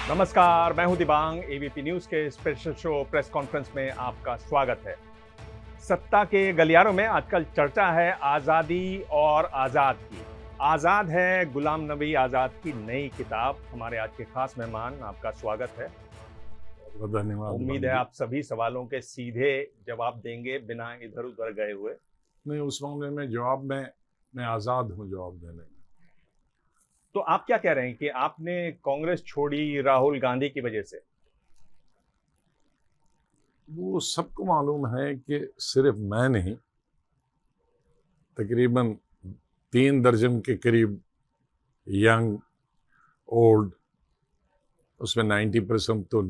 नमस्कार, मैं हूं दिबांग। एबीपी न्यूज के स्पेशल शो प्रेस कॉन्फ्रेंस में आपका स्वागत है। सत्ता के गलियारों में आजकल चर्चा है आजादी और आजाद की। आजाद है गुलाम नबी आजाद की नई किताब। हमारे आज के खास मेहमान, आपका स्वागत है। धन्यवाद। उम्मीद है आप सभी सवालों के सीधे जवाब देंगे बिना इधर उधर गए हुए। नहीं, उस मामले में जवाब में मैं आजाद हूँ जवाब देने में। तो आप क्या कह रहे हैं कि आपने कांग्रेस छोड़ी राहुल गांधी की वजह से? वो सबको मालूम है कि सिर्फ मैं नहीं, तकरीबन 3 दर्जन के करीब यंग ओल्ड, उसमें 90% तो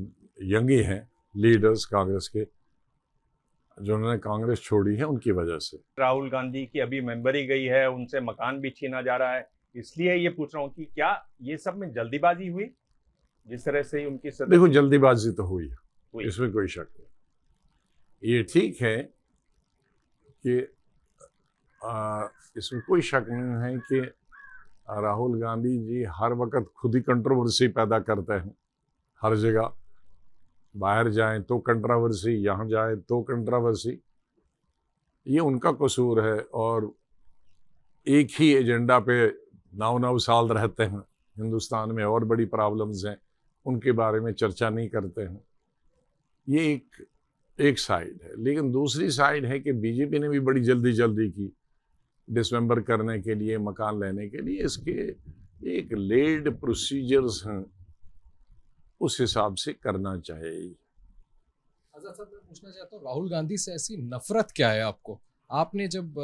यंग ही हैं लीडर्स कांग्रेस के, जिन्होंने कांग्रेस छोड़ी है उनकी वजह से। राहुल गांधी की अभी मेंबरी गई है, उनसे मकान भी छीना जा रहा है, इसलिए ये पूछ रहा हूँ कि क्या ये सब में जल्दीबाजी हुई? जिस तरह से उनकी देखो, जल्दीबाजी तो हुई है, इसमें कोई शक नहीं। ये ठीक है कि इसमें कोई शक नहीं है कि राहुल गांधी जी हर वक्त खुद ही कंट्रोवर्सी पैदा करते हैं। हर जगह बाहर जाएं तो कंट्रोवर्सी, यहाँ जाएं तो कंट्रोवर्सी। ये उनका कसूर है और एक ही एजेंडा पे 9 साल रहते हैं। हिंदुस्तान में और बड़ी प्रॉब्लम्स हैं, उनके बारे में चर्चा नहीं करते हैं। ये एक साइड है, लेकिन दूसरी साइड है कि बीजेपी ने भी बड़ी जल्दी की डिसमेंबर करने के लिए, मकान लेने के लिए। इसके एक लेड प्रोसीजर्स हैं, उस हिसाब से करना चाहिए। आजाद साहब, मैं पूछना चाहता हूँ, राहुल गांधी से ऐसी नफरत क्या है आपको? आपने जब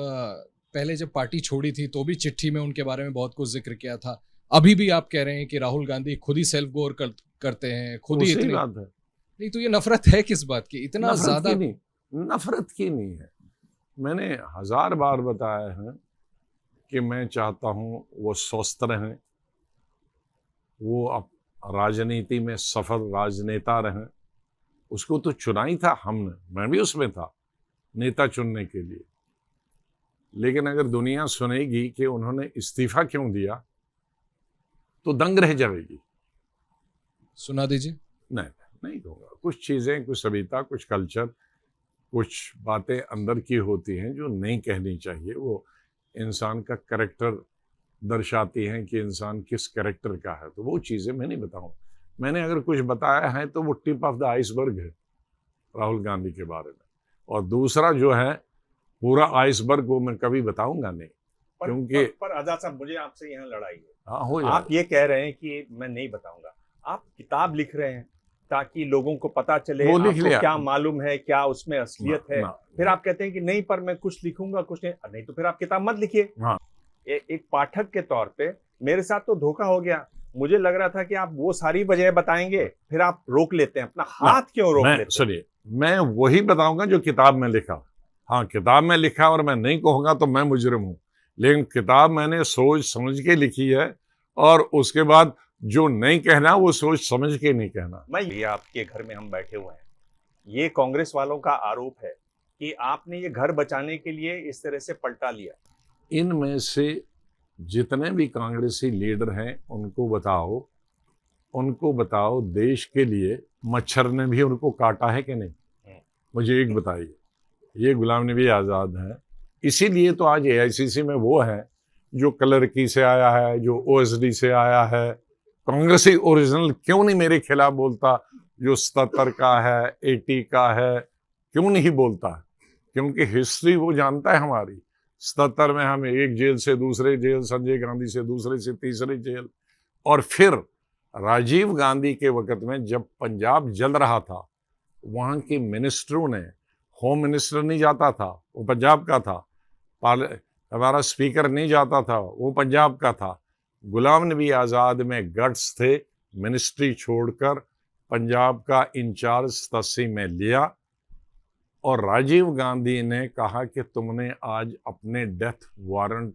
पहले पार्टी छोड़ी थी तो भी चिट्ठी में उनके बारे में बहुत कुछ जिक्र किया था। अभी भी आप कह रहे हैं कि राहुल गांधी खुद ही सेल्फ गोर करते हैं, खुद ही इतनी बात है। नहीं तो ये नफरत है किस बात की? इतना ज्यादा नफरत की नहीं है। मैंने 1000 बार बताया है कि मैं चाहता हूं वो स्वस्थ रहें, वो अब राजनीति में सफल राजनेता रहें। उसको तो चुना ही था हमने, मैं भी उसमें था नेता चुनने के लिए। लेकिन अगर दुनिया सुनेगी कि उन्होंने इस्तीफा क्यों दिया तो दंग रह जाएगी। सुना दीजिए। नहीं कहूँगा। कुछ चीज़ें, कुछ सभ्यता, कुछ कल्चर, कुछ बातें अंदर की होती हैं जो नहीं कहनी चाहिए। वो इंसान का कैरेक्टर दर्शाती हैं कि इंसान किस कैरेक्टर का है। तो वो चीज़ें मैं नहीं बताऊँ। मैंने अगर कुछ बताया है तो वो टिप ऑफ द आइसबर्ग है राहुल गांधी के बारे में, और दूसरा जो है पूरा आइसबर्ग वो मैं कभी बताऊंगा नहीं। क्योंकि पर आजाद साहब, मुझे आपसे यहाँ लड़ाई है। हाँ, आप ये कह रहे हैं कि मैं नहीं बताऊंगा, आप किताब लिख रहे हैं ताकि लोगों को पता चले, आपको क्या मालूम है, क्या उसमें असलियत है। फिर आप कहते हैं कि नहीं, पर मैं कुछ लिखूंगा, कुछ नहीं तो फिर आप किताब मत लिखिए। एक पाठक के तौर पे मेरे साथ तो धोखा हो गया। मुझे लग रहा था कि आप वो सारी वजह बताएंगे, फिर आप रोक लेते हैं। अपना हाथ क्यों रोक लेते हैं? सुनिए, मैं वही बताऊंगा जो किताब में लिखा। हाँ, किताब में लिखा और मैं नहीं कहूँगा तो मैं मुजरिम हूँ। लेकिन किताब मैंने सोच समझ के लिखी है, और उसके बाद जो नहीं कहना वो सोच समझ के नहीं कहना। ये आपके घर में हम बैठे हुए हैं, ये कांग्रेस वालों का आरोप है कि आपने ये घर बचाने के लिए इस तरह से पलटा लिया। इनमें से जितने भी कांग्रेसी लीडर हैं उनको बताओ देश के लिए मच्छर ने भी उनको काटा है कि नहीं? मुझे एक बताइए। ये गुलाम नबी आज़ाद है, इसीलिए तो आज AICC में वो है जो क्लर्की से आया है, जो OSD से आया है। कांग्रेसी ओरिजिनल क्यों नहीं मेरे खिलाफ बोलता? जो 77 का है, 80 का है, क्यों नहीं बोलता? क्योंकि हिस्ट्री वो जानता है हमारी। 77 में हम एक जेल से दूसरे जेल, संजय गांधी से दूसरे से तीसरे जेल, और फिर राजीव गांधी के वक्त में जब पंजाब जल रहा था, वहाँ के मिनिस्टरों ने, होम मिनिस्टर नहीं जाता था, वो पंजाब का था, हमारा स्पीकर नहीं जाता था, वो पंजाब का था। गुलाम नबी आज़ाद में गट्स थे, मिनिस्ट्री छोड़कर पंजाब का इंचार्ज तस्सीम में लिया, और राजीव गांधी ने कहा कि तुमने आज अपने डेथ वारंट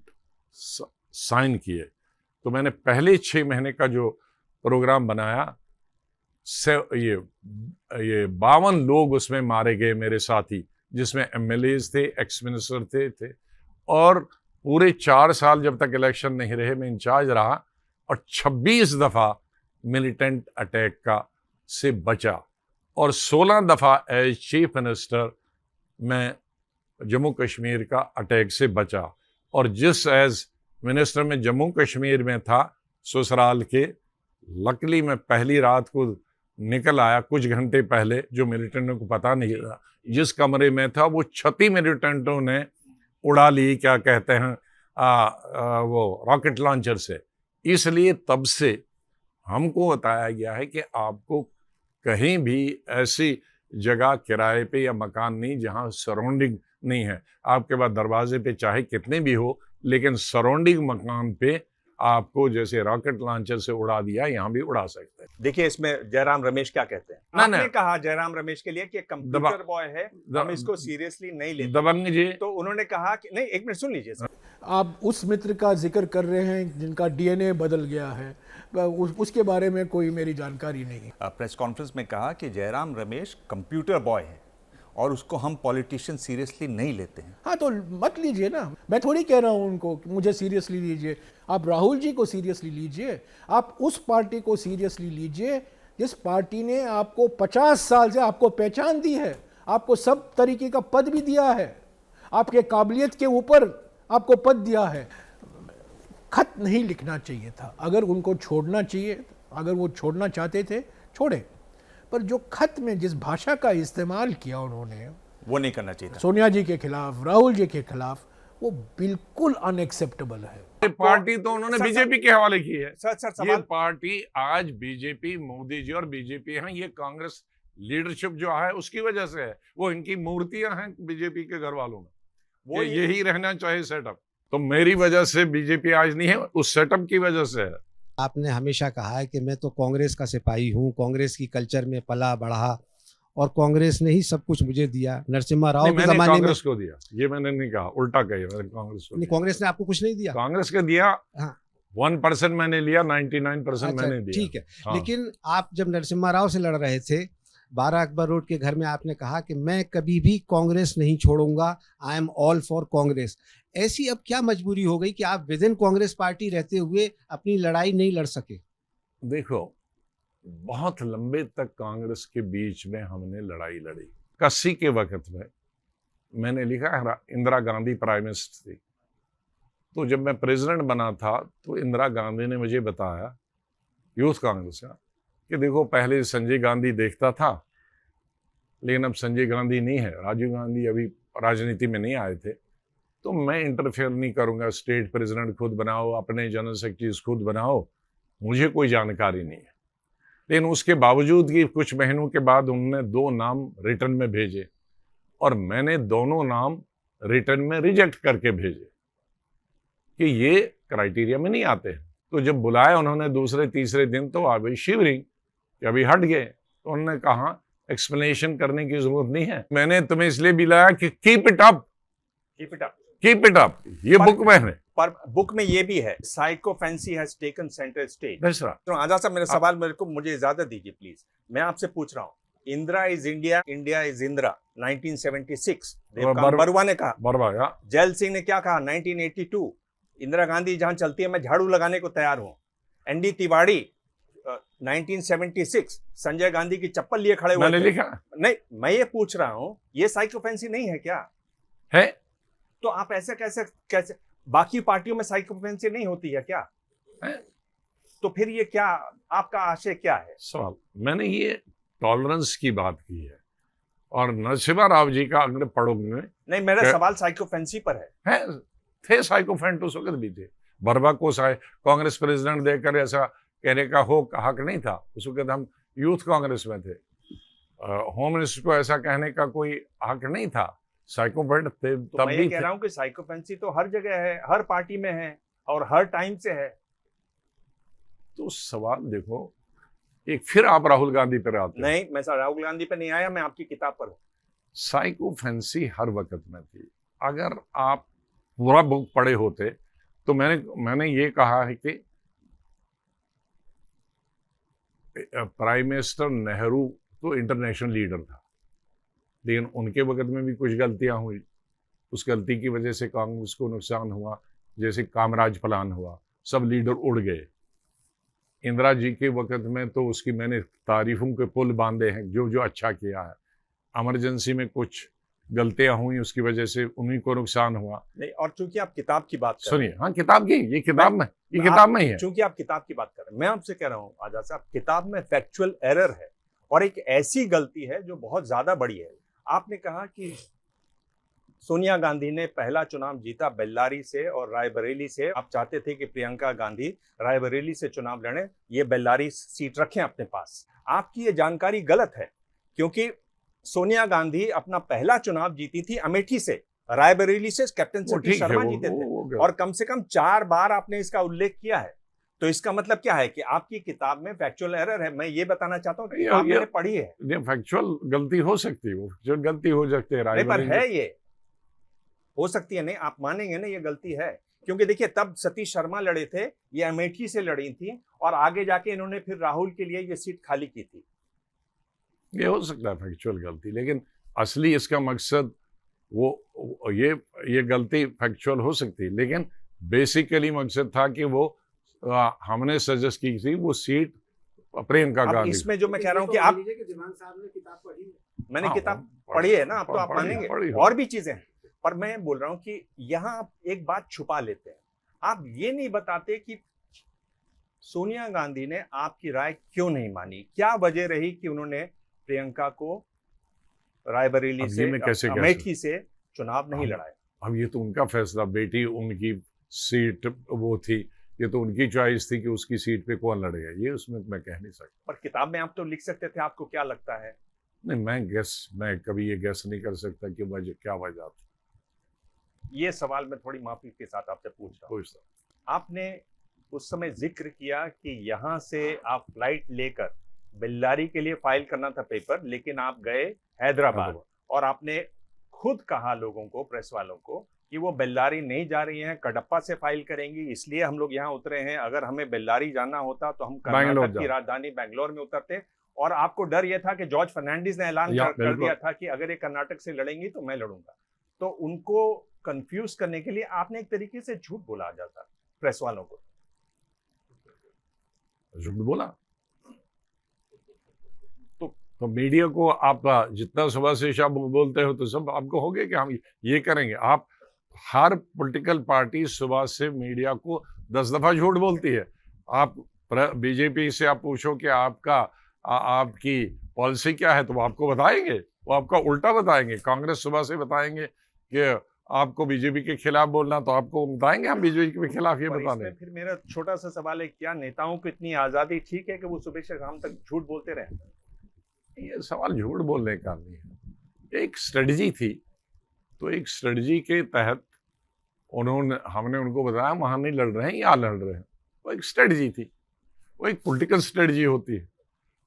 साइन किए। तो मैंने पहले 6 महीने का जो प्रोग्राम बनाया, ये 52 लोग उसमें मारे गए मेरे साथी, जिसमें MLAs थे, एक्स मिनिस्टर थे, और पूरे 4 साल जब तक इलेक्शन नहीं रहे मैं इंचार्ज रहा, और 26 दफ़ा मिलिटेंट अटैक का से बचा और 16 दफ़ा एज चीफ मिनिस्टर मैं जम्मू कश्मीर का अटैक से बचा। और जिस एज मिनिस्टर में जम्मू कश्मीर में था ससुराल के, लकली मैं पहली रात को निकल आया कुछ घंटे पहले, जो मिलिटेंटों को पता नहीं था। जिस कमरे में था वो 36 मिलिटेंटों ने उड़ा ली, क्या कहते हैं वो रॉकेट लॉन्चर से। इसलिए तब से हमको बताया गया है कि आपको कहीं भी ऐसी जगह किराए पे या मकान नहीं जहां सराउंडिंग नहीं है। आपके पास दरवाजे पे चाहे कितने भी हो, लेकिन सराउंडिंग मकान पे आपको जैसे रॉकेट लॉन्चर से उड़ा दिया, यहाँ भी उड़ा सकते हैं। देखिए इसमें जयराम रमेश क्या कहते हैं। आपने कहा जयराम रमेश के लिए कि कंप्यूटर बॉय है, हम इसको सीरियसली नहीं लेते। दबंग जी, तो उन्होंने कहा कि नहीं, एक मिनट सुन लीजिए सर। आप उस मित्र का जिक्र कर रहे हैं जिनका डीएनए बदल गया है, उसके बारे में कोई मेरी जानकारी नहीं है। प्रेस कॉन्फ्रेंस में कहा कि जयराम रमेश कंप्यूटर बॉय है और उसको हम पॉलिटिशियन सीरियसली नहीं लेते हैं। हाँ तो मत लीजिए ना, मैं थोड़ी कह रहा हूँ उनको कि मुझे सीरियसली लीजिए। आप राहुल जी को सीरियसली लीजिए, आप उस पार्टी को सीरियसली लीजिए जिस पार्टी ने आपको 50 साल से आपको पहचान दी है, आपको सब तरीके का पद भी दिया है, आपके काबिलियत के ऊपर आपको पद दिया है। खत नहीं लिखना चाहिए था। अगर उनको छोड़ना चाहिए, अगर वो छोड़ना चाहते थे छोड़े, पर जो खत में जिस भाषा का इस्तेमाल किया उन्होंने, वो नहीं करना चाहिए था। सोनिया जी के खिलाफ, राहुल जी के खिलाफ, वो बिल्कुल अनएक्सेप्टेबल है। पार्टी तो उन्होंने बीजेपी के हवाले की है। सर ये पार्टी आज बीजेपी, मोदी जी और बीजेपी हैं, ये कांग्रेस लीडरशिप जो है उसकी वजह से है। वो इनकी मूर्तियां हैं बीजेपी के घर वालों में, वो यही रहना चाहिए सेटअप। तो मेरी वजह से बीजेपी आज नहीं है, उस सेटअप की वजह से है। आपने हमेशा कहा है कि मैं तो कांग्रेस का सिपाही हूँ, कांग्रेस की कल्चर में पला बढ़ा और कांग्रेस ने ही सब कुछ मुझे दिया। नरसिम्हा राव के जमाने में कांग्रेस को दिया, ये मैंने नहीं कहा, उल्टा कही मैंने कांग्रेस को। कांग्रेस ने आपको कुछ नहीं दिया? कांग्रेस को दिया, हाँ 1% मैंने लिया, 99% मैंने दिया। ठीक है, लेकिन आप जब नरसिम्हा राव से लड़ रहे थे 12 अकबर रोड के घर में, आपने कहा कि मैं कभी भी कांग्रेस नहीं छोड़ूंगा, I am all for Congress. ऐसी अब क्या मजबूरी हो गई कि आप विद इन कांग्रेस पार्टी रहते हुए अपनी लड़ाई नहीं लड़ सके? देखो, बहुत लंबे तक कांग्रेस के बीच में हमने लड़ाई लड़ी। 80 के वक्त में मैंने लिखा, इंदिरा गांधी प्राइम मिनिस्टर थी, तो जब मैं प्रेसिडेंट बना था तो इंदिरा गांधी ने मुझे बताया, यूथ कांग्रेस का, कि देखो पहले संजय गांधी देखता था, लेकिन अब संजय गांधी नहीं है, राजीव गांधी अभी राजनीति में नहीं आए थे, तो मैं इंटरफेयर नहीं करूंगा। स्टेट प्रेसिडेंट खुद बनाओ, अपने जनरल सेक्रेटरीज खुद बनाओ, मुझे कोई जानकारी नहीं है। लेकिन उसके बावजूद कि कुछ महीनों के बाद उन्होंने 2 नाम रिटर्न में भेजे और मैंने दोनों नाम रिटर्न में रिजेक्ट करके भेजे कि ये क्राइटेरिया में नहीं आते। तो जब बुलाया उन्होंने दूसरे तीसरे दिन, तो आ गई शिवरिंग कि अभी हट गए। तो उन्होंने कहा एक्सप्लेनेशन करने की जरूरत नहीं है, मैंने तुम्हें इसलिए बुलाया कि keep it up, keep it up, keep it up. ये बुक में है, पर बुक में ये भी है, sycophancy has taken centre stage. तो आजाद साहब, मेरा सवाल मुझे इजाजत दीजिए प्लीज। मैं आपसे पूछ रहा हूँ, Indira is India, India is Indira, 1976 Barua ने कहा। बरुआ। जैल सिंह ने क्या कहा 1982, इंदिरा गांधी जहां चलती है मैं झाड़ू लगाने को तैयार हूं। एनडी तिवारी 1976 संजय गांधी की चप्पल लिए खड़े हुए। मैंने लिखा नहीं, मैं ये पूछ रहा हूं, ये साइकोफेंसी नहीं है क्या? है। तो आप ऐसे कैसे बाकी पार्टियों में साइकोफेंसी नहीं होती है क्या? है? तो फिर ये क्या, आपका आशय क्या है? सवाल, मैंने ये टॉलरेंस की बात की है और नरसिम्हा राव जी का अगर पढ़ोगे। नहीं, मेरा सवाल साइकोफेंसी पर है। थे साइकोफेंट उस वक्त भी थे। बरबा को कांग्रेस प्रेसिडेंट देकर ऐसा कहने का हक नहीं था, उस वक्त हम यूथ कांग्रेस में थे। होम मिनिस्टर को ऐसा कहने का कोई हक नहीं था, साइकोफेंट थे तो तब मैं भी कह रहा हूं कि साइकोफेंसी तो हर जगह है, हर पार्टी में है और हर टाइम से है। तो सवाल देखो, एक फिर आप राहुल गांधी पर आते नहीं, मैं राहुल गांधी पे नहीं आया, मैं आपकी किताब पर हूँ। साइकोफेंसी हर वक्त में थी। अगर आप पूरा बुक पढ़े होते तो मैंने ये कहा है कि प्राइम मिनिस्टर नेहरू तो इंटरनेशनल लीडर था, लेकिन उनके वक्त में भी कुछ गलतियां हुई। उस गलती की वजह से कांग्रेस को नुकसान हुआ, जैसे कामराज प्लान हुआ, सब लीडर उड़ गए। इंदिरा जी के वक्त में तो उसकी मैंने तारीफों के पुल बांधे हैं, जो जो अच्छा किया है। इमरजेंसी में कुछ गलतियां हुई, उसकी वजह से उन्हीं को नुकसान हुआ। नहीं, और चूंकि आप किताब की बात कर रहे सुनिए, हैं, हाँ किताब की, ये किताब में, ये किताब में ही है। चूंकि आप किताब की बात कर रहे हैं, मैं आपसे कह रहा हूं आजाद साहब, किताब में फैक्चुअल एरर है और एक ऐसी गलती है जो बहुत ज्यादा बड़ी है। आपने कहा कि सोनिया गांधी ने पहला चुनाव जीता बेल्लारी से और रायबरेली से। आप चाहते थे कि प्रियंका गांधी रायबरेली से चुनाव लड़े, ये बेल्लारी सीट रखें अपने पास। आपकी ये जानकारी गलत है, क्योंकि सोनिया गांधी अपना पहला चुनाव जीती थी अमेठी से, रायबरेली से कैप्टन सतीश शर्मा जीते थे, और कम से कम 4 बार आपने इसका उल्लेख किया है। तो इसका मतलब क्या है कि आपकी किताब में फैक्चुअल एरर है। मैं ये बताना चाहता हूँ कि किताब मैंने पढ़ी है। ये फैक्चुअल गलती हो सकती है, वो फैक्चुअल गलती हो सकती है, पर है, ये हो सकती है। नहीं, आप मानेंगे ना ये गलती है, क्योंकि देखिए तब सतीश शर्मा लड़े थे, ये अमेठी से लड़ी थी, और आगे जाके इन्होंने फिर राहुल के लिए ये सीट खाली की थी। ये हो सकता है फैक्चुअल गलती, लेकिन असली इसका मकसद वो ये गलती फैक्चुअल हो सकती है, लेकिन बेसिकली मकसद था कि वो हमने सजेस्ट की थी वो सीट प्रियंका गांधी। इसमें जो मैं कह रहा हूँ कि आप, मैंने किताब पढ़ी है ना, आप तो आप मानेंगे, और भी चीजें हैं, पर मैं बोल रहा हूं कि यहां आप एक बात छुपा लेते हैं। आप ये नहीं बताते कि सोनिया गांधी ने आपकी राय क्यों नहीं मानी, क्या वजह रही कि उन्होंने प्रियंका को रायबरेली से, अमेठी से चुनाव नहीं लड़ाया। अब ये तो उनका फैसला, बेटी उनकी सीट वो थी, ये तो उनकी चॉइस थी कि उसकी सीट पे कौन लड़ेगा, ये उसमें मैं कह नहीं सकता। पर किताब में आप तो लिख सकते थे, आपको क्या लगता है? नहीं, मैं कभी ये गेस नहीं कर सकता कि वजह क्या वजह थी। ये सवाल मैं थोड़ी माफी के साथ आपसे पूछ रहा हूँ। आपने उस समय जिक्र किया कि यहाँ से आप फ्लाइट लेकर बेल्लारी के लिए फाइल करना था पेपर, लेकिन आप गए हैदराबाद, और आपने खुद कहा लोगों को, प्रेस वालों को, कि वो बेल्लारी नहीं जा रही हैं, कडप्पा से फाइल करेंगी, इसलिए हम लोग यहाँ उतरे हैं। अगर हमें बेल्लारी जाना होता तो हम कर्नाटक की राजधानी बैंगलोर में उतरते। और आपको डर यह था कि जॉर्ज फर्नांडिस ने ऐलान कर दिया था कि अगर ये कर्नाटक से लड़ेंगी तो मैं लड़ूंगा। तो उनको कंफ्यूज करने के लिए आपने एक तरीके से झूठ बोला जाता प्रेस वालों को। झूठ बोला तो मीडिया को आप जितना सुबह से शाम बोलते हो तो सब आपको हो गया कि हम ये करेंगे। आप हर पॉलिटिकल पार्टी सुबह से मीडिया को 10 दफा झूठ बोलती है। आप बीजेपी से आप पूछो कि आपकी पॉलिसी क्या है तो वो आपको बताएंगे, वो आपका उल्टा बताएंगे। कांग्रेस सुबह से बताएंगे कि आपको बीजेपी के खिलाफ बोलना, तो आपको बताएंगे हम बीजेपी के खिलाफ ये बता दें। फिर मेरा छोटा सा सवाल है, क्या नेताओं को इतनी आजादी ठीक है कि वो सुबह से शाम तक झूठ बोलते रहे? ये सवाल झूठ बोलने का नहीं है, एक स्ट्रेटजी थी। तो एक स्ट्रेटजी के तहत हमने उनको बताया वहां नहीं लड़ रहे हैं, यहाँ लड़ रहे हैं। वो एक स्ट्रेटजी थी, वो एक पॉलिटिकल स्ट्रेटजी होती है।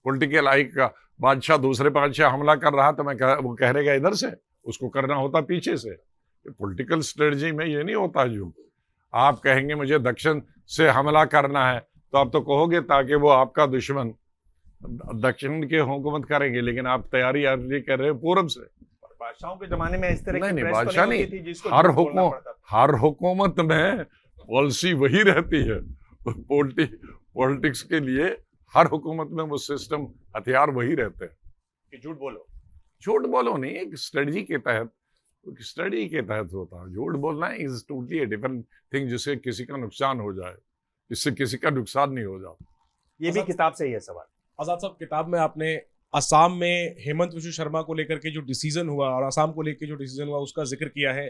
पॉलिटिकल लाइक का बादशाह दूसरे बादशाह हमला कर रहा तो वो कह रहेगा इधर से, उसको करना होता पीछे से। पॉलिटिकल स्ट्रेटजी में ये नहीं होता झूठ। आप कहेंगे मुझे दक्षिण से हमला करना है तो आप तो कहोगे ताकि वो आपका दुश्मन दक्षिण के हुकूमत करेंगे, लेकिन आप तैयारी कर रहे हो पूरब से। बादशाहों के जमाने में इस तरह की बादशाह नहीं, हर हुकूमत में पॉलिसी वही रहती है। पॉलिटिक्स के लिए हर हुकूमत में वो सिस्टम, हथियार वही रहते हैं कि झूठ बोलो नहीं, एक स्ट्रेटजी के तहत होता है। झूठ बोलना इज टोटली डिफरेंट थिंग, जिससे किसी का नुकसान हो जाए, इससे किसी का नुकसान नहीं हो जाता। ये भी किताब से ही है सवाल। आजाद साहब, किताब में आपने असम में हेमंत विश्व शर्मा को लेकर के जो डिसीजन हुआ और असम को लेकर जो डिसीजन हुआ उसका जिक्र किया है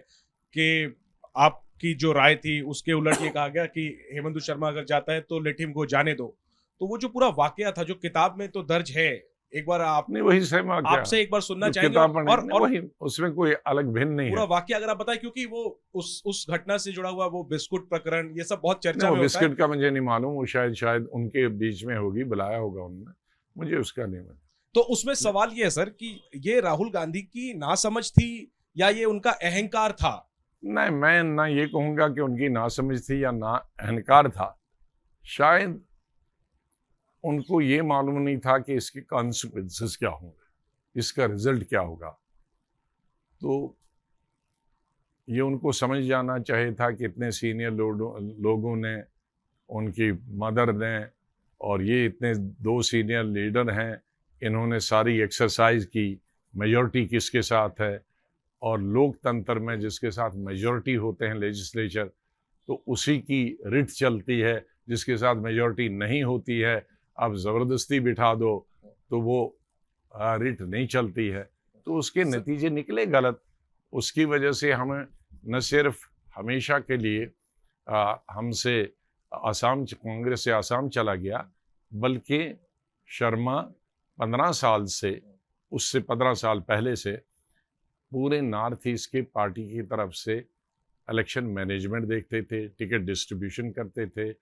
कि आपकी जो राय थी उसके उलट ये कहा गया कि हेमंत विश्व शर्मा अगर जाता है तो लेट हिम गो, जाने दो। तो वो जो पूरा वाकया था जो किताब में तो दर्ज है, एक बार आपने वही सेम आपसे एक बार सुनना चाहेंगे। और वही, उसमें कोई अलग भिन्न नहीं पूरा वाकया अगर आप बताएं, क्योंकि वो उस घटना से जुड़ा हुआ वो बिस्कुट प्रकरण, ये सब बहुत चर्चा में होता है। बिस्कुट का मुझे नहीं मालूम, वो शायद उनके बीच में होगी, बुलाया होगा उन्होंने, मुझे उसका नहीं मालूम। तो उसमें सवाल ये है सर कि ये राहुल गांधी की नासमझ थी या ये उनका अहंकार था? नहीं, मैं ना ये कहूंगा कि उनकी नासमझ थी या ना अहंकार था। शायद उनको ये मालूम नहीं था कि इसके कॉन्सिक्वेंसेस क्या होंगे, इसका रिजल्ट क्या होगा। तो ये उनको समझ जाना चाहिए था कि इतने सीनियर लोगों ने, उनकी मदर ने और ये इतने 2 सीनियर लीडर हैं, इन्होंने सारी एक्सरसाइज की, मेजॉरिटी किसके साथ है, और लोकतंत्र में जिसके साथ मेजॉरिटी होते हैं लेजिस्लेचर, तो उसी की रिट चलती है। जिसके साथ मेजॉरिटी नहीं होती है, अब ज़बरदस्ती बिठा दो तो वो रिट नहीं चलती है, तो उसके नतीजे निकले गलत। उसकी वजह से हमें न सिर्फ हमेशा के लिए हमसे आसाम, कांग्रेस से आसाम चला गया, बल्कि शर्मा 15 साल से, उससे 15 साल पहले से पूरे नॉर्थ ईस्ट की पार्टी की तरफ से इलेक्शन मैनेजमेंट देखते थे, टिकट डिस्ट्रीब्यूशन करते थे,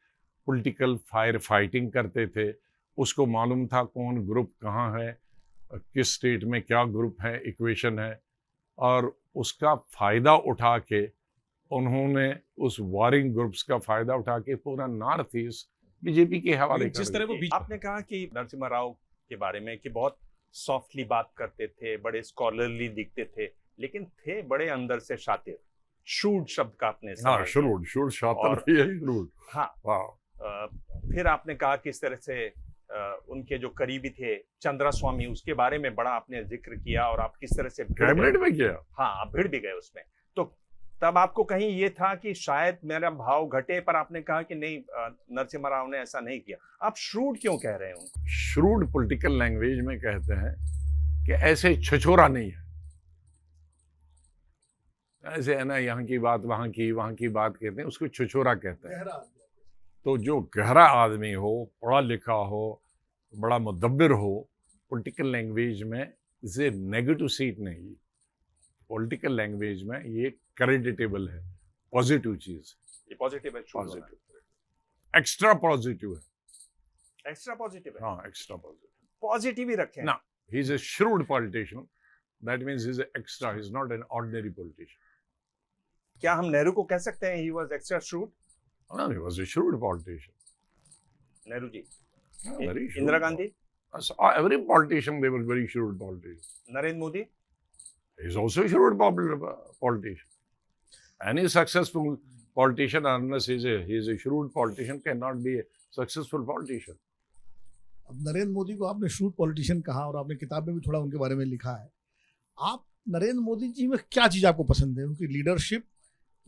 पॉलिटिकल फायर फाइटिंग करते थे। उसको मालूम था कौन ग्रुप कहाँ है, किस स्टेट में क्या ग्रुप है, इक्वेशन है, और उसका फ़ायदा उठा के उन्होंने उस वारिंग ग्रुप्स का फ़ायदा उठा के पूरा नॉर्थ ईस्ट बीजेपी के हवाले जिस तरह वो आपने कहा कि नरसिम्हा राव के बारे में कि बहुत सॉफ्टली बात करते थे, बड़े स्कॉलरली दिखते थे, लेकिन थे बड़े अंदर से शातिर। शूड शब्द का आपने शूड शातिर भी है, शूड। हाँ, फिर आपने कहा कि इस तरह से उनके जो करीबी थे चंद्रा स्वामी, उसके बारे में बड़ा आपने जिक्र किया, और आप किस तरह से कैबिनेट में किया। हाँ, आप भिड़ भी गए उसमें। तो तब आपको कहीं ये था कि शायद मेरा भाव घटे, पर आपने कहा कि नहीं, नरसिम्हा राव ने ऐसा नहीं किया। आप श्रूड क्यों कह रहे हो? श्रूड पॉलिटिकल लैंग्वेज में कहते हैं कि ऐसे छछोरा नहीं है, ऐसे है ना, यहाँ की बात वहाँ की बात कहते हैं, उसको छछोरा कहते हैं। तो जो गहरा आदमी हो, पढ़ा लिखा हो, बड़ा मुदब्बिर हो, पॉलिटिकल लैंग्वेज में इसे नेगेटिव सीट नहीं, पॉलिटिकल लैंग्वेज में ये क्रेडिटेबल है, पॉजिटिव चीज। ये पॉजिटिव है, पॉजिटिव, एक्स्ट्रा पॉजिटिव है, एक्स्ट्रा पॉजिटिव है। हाँ, एक्स्ट्रा पॉजिटिव, पॉजिटिव ही रखें ना। He is a shrewd politician, that means he is extra, he is not an ordinary politician. क्या हम नेहरू को कह सकते हैं he was extra shrewd? No, he was a shrewd politician. Nehru ji, Very shrewd. Indira Gandhi, every politician, they were very shrewd politicians. Narendra Modi, He is also a shrewd politician. Any successful politician, unless he is a shrewd politician, cannot be a successful politician. अब नरेंद्र मोदी को आपने shrewd politician कहा और आपने किताब में भी थोड़ा उनके बारे में लिखा है। आप नरेंद्र मोदी जी में क्या चीज आपको पसंद है? उनकी लीडरशिप,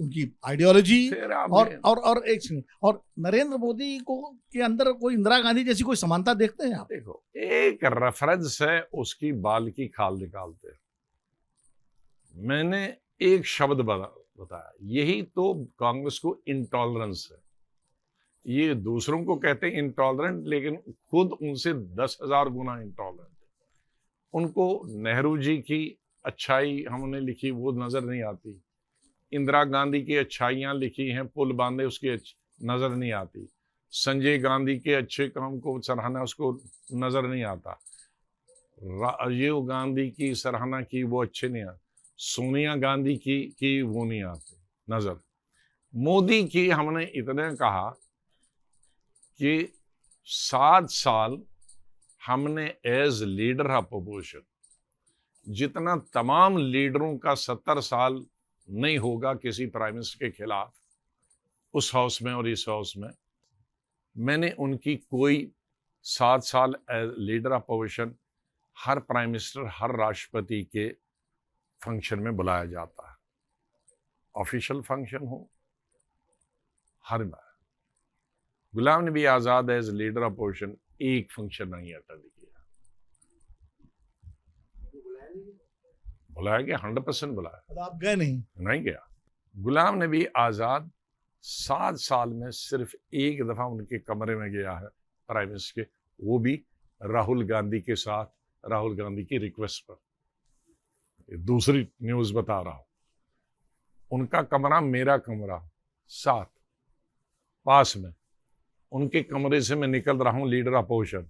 उनकी आइडियोलॉजी, और एक सेकंड, और नरेंद्र मोदी को के अंदर कोई इंदिरा गांधी जैसी कोई समानता देखते हैं आप? देखो, एक रेफरेंस है, उसकी बाल की खाल निकालते हैं। मैंने एक शब्द बताया, यही तो कांग्रेस को इंटॉलरेंस है। ये दूसरों को कहते हैं इंटॉलरेंट, लेकिन खुद उनसे 10,000 गुना इंटॉलरेंट है। उनको नेहरू जी की अच्छाई हमने लिखी, वो नजर नहीं आती। इंदिरा गांधी की अच्छाइयाँ लिखी हैं, पुल बांधे, उसकी नजर नहीं आती। संजय गांधी के अच्छे काम को सराहना, उसको नजर नहीं आता। राजीव गांधी की सराहना की, वो अच्छे नहीं आते। सोनिया गांधी की वो नहीं आते नजर। मोदी की हमने इतने कहा कि 7 साल हमने एज लीडर ऑफ अपोजिशन, जितना तमाम लीडरों का 70 साल नहीं होगा किसी प्राइम मिनिस्टर के खिलाफ, उस हाउस में और इस हाउस में, मैंने उनकी कोई 7 साल एज लीडर ऑफ अपोजिशन हर प्राइम मिनिस्टर, हर राष्ट्रपति के फंक्शन में बुलाया जाता है, ऑफिशियल फंक्शन हो, हर बार। गुलाम नबी आजाद एज लीडर ऑफ अपोजिशन एक फंक्शन नहीं अटेंड किया। बुलाया गया, 100% बुलाया। आप गए नहीं गया। गुलाम नबी आजाद 7 साल में सिर्फ एक दफा उनके कमरे में गया है प्राइम मिनिस्टर के, वो भी राहुल गांधी के साथ, राहुल गांधी की रिक्वेस्ट पर। दूसरी न्यूज बता रहा हूं, उनका कमरा मेरा कमरा साथ पास में, उनके कमरे से मैं निकल रहा हूं लीडर अपोजिशन,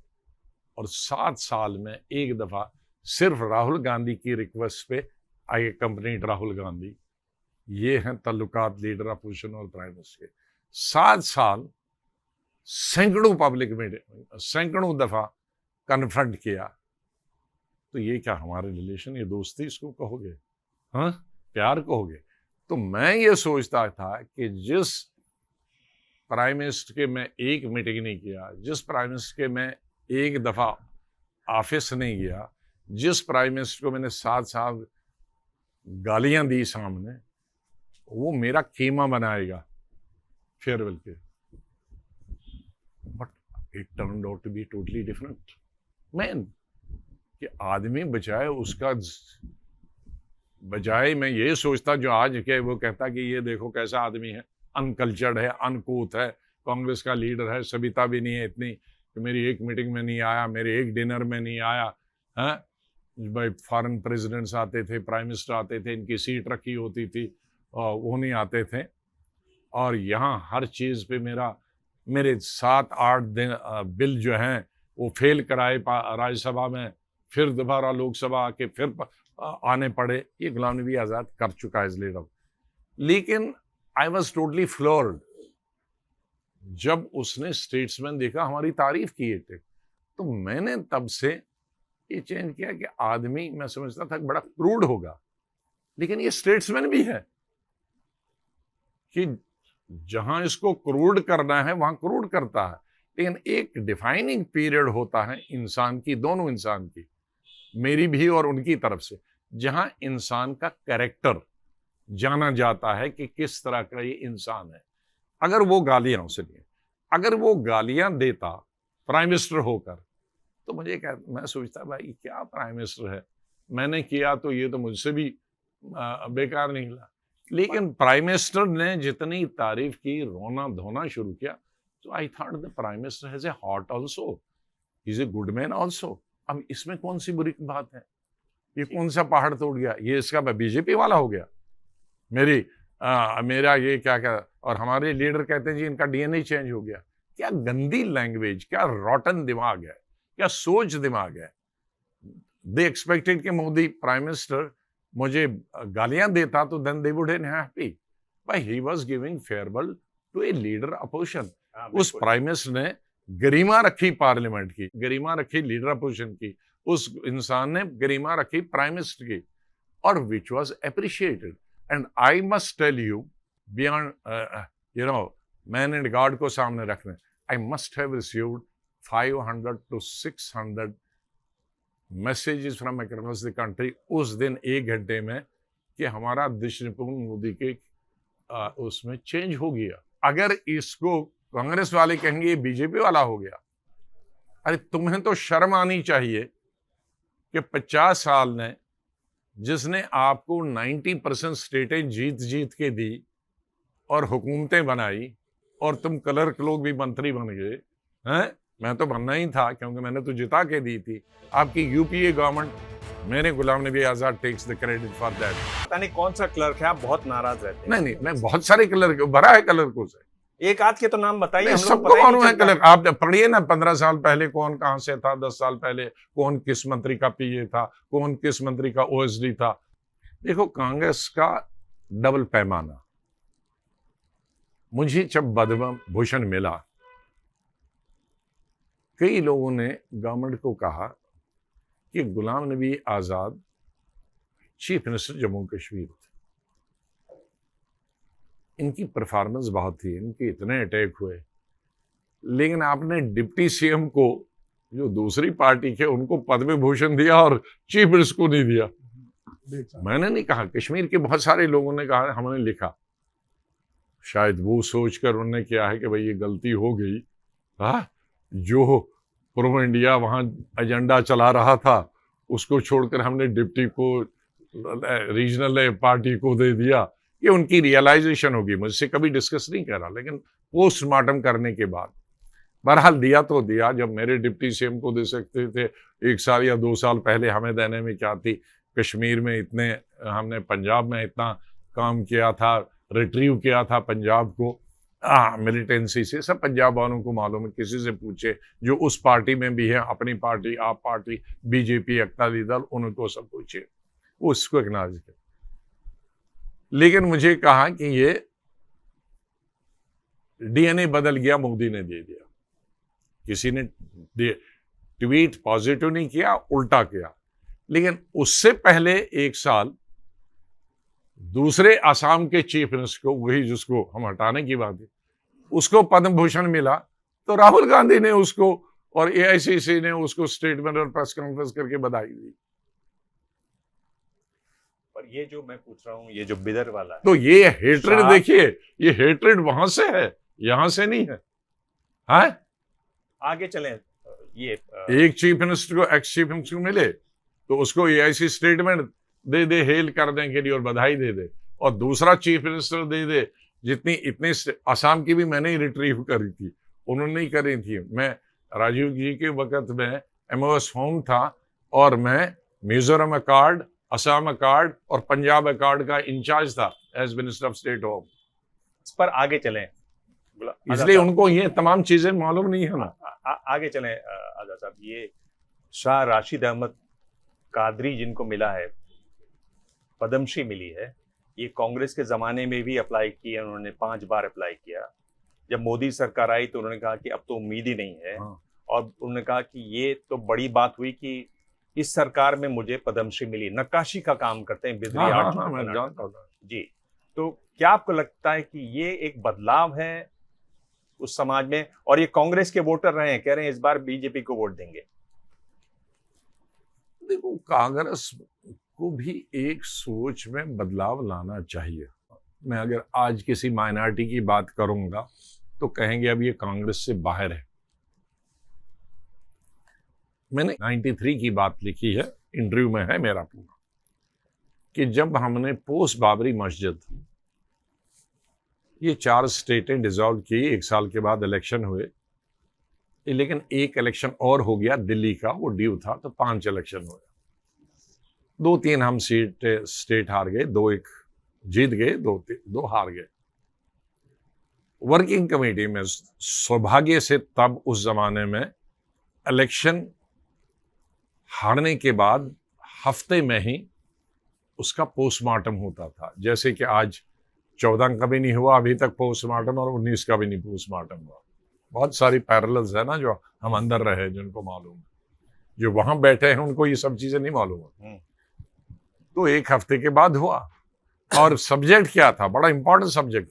और 7 साल में एक दफा सिर्फ राहुल गांधी की रिक्वेस्ट पे आई अकम्पनीड राहुल गांधी। ये हैं तल्लुकात लीडर अपोजिशन और प्राइम मिनिस्टर के। 7 साल सैकड़ों पब्लिक में, सैकड़ों दफा कन्फ्रंट किया। तो ये क्या हमारे रिलेशन, ये दोस्ती इसको कहोगे? हाँ, प्यार कहोगे? तो मैं ये सोचता था कि जिस प्राइम मिनिस्टर के मैं एक मीटिंग नहीं किया, जिस प्राइम मिनिस्टर के मैं एक दफ़ा ऑफिस नहीं गया, जिस प्राइम मिनिस्टर को मैंने 7 गालियां दी सामने, वो मेरा कीमा बनाएगा फेयरवेल के। But it turned out to be totally different man. कि आदमी बजाय मैं ये सोचता जो आज के वो कहता कि ये देखो कैसा आदमी है, अनकल्चर्ड है, अनकूथ है, कांग्रेस का लीडर है, सभ्यता भी नहीं है इतनी कि मेरी एक मीटिंग में नहीं आया, मेरे एक डिनर में नहीं आया है। भाई फॉरेन प्रेसिडेंट्स आते थे, प्राइम मिनिस्टर आते थे, इनकी सीट रखी होती थी और वो नहीं आते थे। और यहाँ हर चीज़ पे मेरे 7-8 दिन बिल जो हैं वो फेल कराए राज्यसभा में, फिर दोबारा लोकसभा आके फिर आने पड़े। ये गुलाम नबी आज़ाद कर चुका है इस लीडर। लेकिन आई वॉज टोटली फ्लोर्ड जब उसने स्टेट्समैन देखा, हमारी तारीफ किए थे, तो मैंने तब से ये चेंज किया कि आदमी मैं समझता था बड़ा क्रूड होगा, लेकिन ये स्टेट्समैन भी है कि जहां इसको क्रूड करना है वहां क्रूड करता है। लेकिन एक डिफाइनिंग पीरियड होता है इंसान की, दोनों इंसान की, मेरी भी और उनकी तरफ से, जहां इंसान का कैरेक्टर जाना जाता है कि किस तरह का ये इंसान है। अगर वो गालियां सुनिए, अगर वो गालियां देता प्राइम मिनिस्टर होकर, तो मैं सोचता भाई क्या प्राइम मिनिस्टर है, मैंने किया तो ये तो मुझसे भी बेकार निकला। लेकिन प्राइम मिनिस्टर ने जितनी तारीफ की, रोना धोना शुरू किया, तो I thought the prime minister has a heart also, he is a good man also. अब इसमें कौन सी बुरी बात है? ये कौन सा पहाड़ तोड़ गया? ये इसका बीजेपी वाला हो गया? मेरा ये क्या और हमारे लीडर कहते हैं जी इनका डीएनए चेंज हो गया। क्या गंदी लैंग्वेज, क्या रॉटन दिमाग है, क्या सोच दिमाग है। दे एक्सपेक्टेड कि मोदी प्राइम मिनिस्टर मुझे गालियां देता तो then they would happy, but he was giving farewell to a leader opposition. उस प्राइम मिनिस्टर ने गरिमा रखी पार्लियामेंट की, गरिमा रखी लीडर अपोजिशन की, उस इंसान ने गरिमा रखी प्राइम मिनिस्टर की, और which was appreciated. And I must tell you beyond man and God को सामने रखने, I must have received 500 to 600 messages from across the country उस दिन 1 घंटे में, कि हमारा दृष्टिकोण मोदी के उसमें चेंज हो गया। अगर इसको कांग्रेस वाले कहेंगे ये बीजेपी वाला हो गया, अरे तुम्हें तो शर्म आनी चाहिए कि 50 साल ने जिसने आपको 90% स्टेटें जीत के दी और हुकूमतें बनाई, और तुम क्लर्क लोग भी मंत्री बन गए हैं। मैं तो बनना ही था क्योंकि मैंने तो जिता के दी थी आपकी यूपीए गवर्नमेंट। मेरे Ghulam Nabi Azad takes the credit for that. पता नहीं कौन सा क्लर्क है, आप बहुत नाराज रहते हैं। नहीं, मैं बहुत सारे क्लर्क भरा है क्लर्कों से। एक आध के तो नाम बताइए, सबको मालूम है क्लर्क। आप पढ़िए ना, 15 साल पहले कौन कहां से था, 10 साल पहले कौन किस मंत्री का पीए था, कौन किस मंत्री का ओएसडी था। देखो कांग्रेस का डबल पैमाना। मुझे जब पद्म भूषण मिला, कई लोगों ने गवर्नमेंट को कहा कि गुलाम नबी आजाद चीफ मिनिस्टर जम्मू कश्मीर थे, इनकी परफॉर्मेंस बहुत थी, इनके इतने अटैक हुए, लेकिन आपने डिप्टी सीएम को जो दूसरी पार्टी के उनको पद्म भूषण दिया और चीफ मिनिस्टर को नहीं दिया। मैंने नहीं कहा, कश्मीर के बहुत सारे लोगों ने कहा, हमने लिखा। शायद वो सोचकर उन्होंने किया है कि भाई ये गलती हो गई, जो प्रो इंडिया वहाँ एजेंडा चला रहा था उसको छोड़कर हमने डिप्टी को रीजनल पार्टी को दे दिया। ये उनकी रियलाइजेशन होगी, मुझसे कभी डिस्कस नहीं कर रहा, लेकिन पोस्टमार्टम करने के बाद बहरहाल दिया तो दिया। जब मेरे डिप्टी सीएम को दे सकते थे 1 साल या 2 साल पहले, हमें देने में क्या थी। कश्मीर में इतने, हमने पंजाब में इतना काम किया था, रिट्रीव किया था पंजाब को मिलिटेंसी से। सब पंजाब वालों को मालूम है, किसी से पूछे जो उस पार्टी में भी है, अपनी पार्टी, आप पार्टी, बीजेपी, अकाली दल, उनको सब पूछे, उसको एक्नॉलेज कर। लेकिन मुझे कहा कि ये डीएनए बदल गया, मोदी ने दे दिया। किसी ने ट्वीट पॉजिटिव नहीं किया, उल्टा किया। लेकिन उससे पहले 1 साल दूसरे आसाम के चीफ मिनिस्टर को, वही जिसको हम हटाने की बात है, उसको पद्म भूषण मिला, तो राहुल गांधी ने उसको और एआईसीसी ने उसको स्टेटमेंट और प्रेस कॉन्फ्रेंस करके बधाई दी। पर ये जो मैं पूछ रहा हूँ, ये जो बिदर वाला है, तो ये हेट्रेड देखिए, ये हेट्रेड वहां से है, यहां से नहीं है। हाँ, आगे चलें। ये एक चीफ मिनिस्टर को, एक्स चीफ मिनिस्टर को मिले तो उसको एआईसी स्टेटमेंट दे दे हेल करने के लिए और बधाई दे दे, और दूसरा चीफ मिनिस्टर दे दे जितनी इतनी असम की भी मैंने ही रिट्रीव करी थी, उन्होंने ही करी थी। मैं राजीव जी के वक्त में एमओएस होम था और मैं मिजोरम अकॉर्ड, असम अकॉर्ड और पंजाब अकॉर्ड का इंचार्ज था as minister of state home. इस पर आगे चलें, इसलिए उनको ये तमाम चीजें मालूम नहीं है ना। आगे चलें आजाद साहब। ये शाह राशिद अहमद कादरी जिनको मिला है, पद्मश्री मिली है, ये कांग्रेस के ज़माने में भी अप्लाई किया, उन्होंने 5 बार अप्लाई किया। जब मोदी सरकार आई तो उन्होंने कहा कि अब तो उम्मीद ही नहीं है, और उन्होंने कहा कि ये तो बड़ी बात हुई कि इस सरकार में मुझे पद्मश्री मिली। नक्काशी का काम करते हैं बिजली आर्ट जी। तो क्या आपको लगता है कि ये एक बदलाव है उस समाज में, और ये कांग्रेस के वोटर रहे हैं, कह रहे हैं इस बार बीजेपी को वोट देंगे? देखो, कांग्रेस को भी एक सोच में बदलाव लाना चाहिए। मैं अगर आज किसी माइनॉरिटी की बात करूंगा तो कहेंगे अब ये कांग्रेस से बाहर है। मैंने 93 की बात लिखी है, इंटरव्यू में है मेरा पूरा, कि जब हमने पोस्ट बाबरी मस्जिद, ये 4 स्टेटें डिसॉल्व की, 1 साल के बाद इलेक्शन हुए, लेकिन एक इलेक्शन और हो गया दिल्ली का, वो ड्यू था, तो 5 इलेक्शन हुए। 2-3 हम स्टेट हार गए, 2-1 जीत गए, 2 हार गए। वर्किंग कमेटी में सौभाग्य से तब उस जमाने में इलेक्शन हारने के बाद हफ्ते में ही उसका पोस्टमार्टम होता था। जैसे कि आज 14 का भी नहीं हुआ अभी तक पोस्टमार्टम, और 19 का भी नहीं पोस्टमार्टम हुआ। बहुत सारी पैरेलल्स है ना जो हम अंदर रहे, जिनको मालूम है। जो वहां बैठे हैं उनको ये सब चीजें नहीं मालूम है। तो 1 हफ्ते के बाद हुआ, और सब्जेक्ट क्या था? बड़ा इंपॉर्टेंट सब्जेक्ट,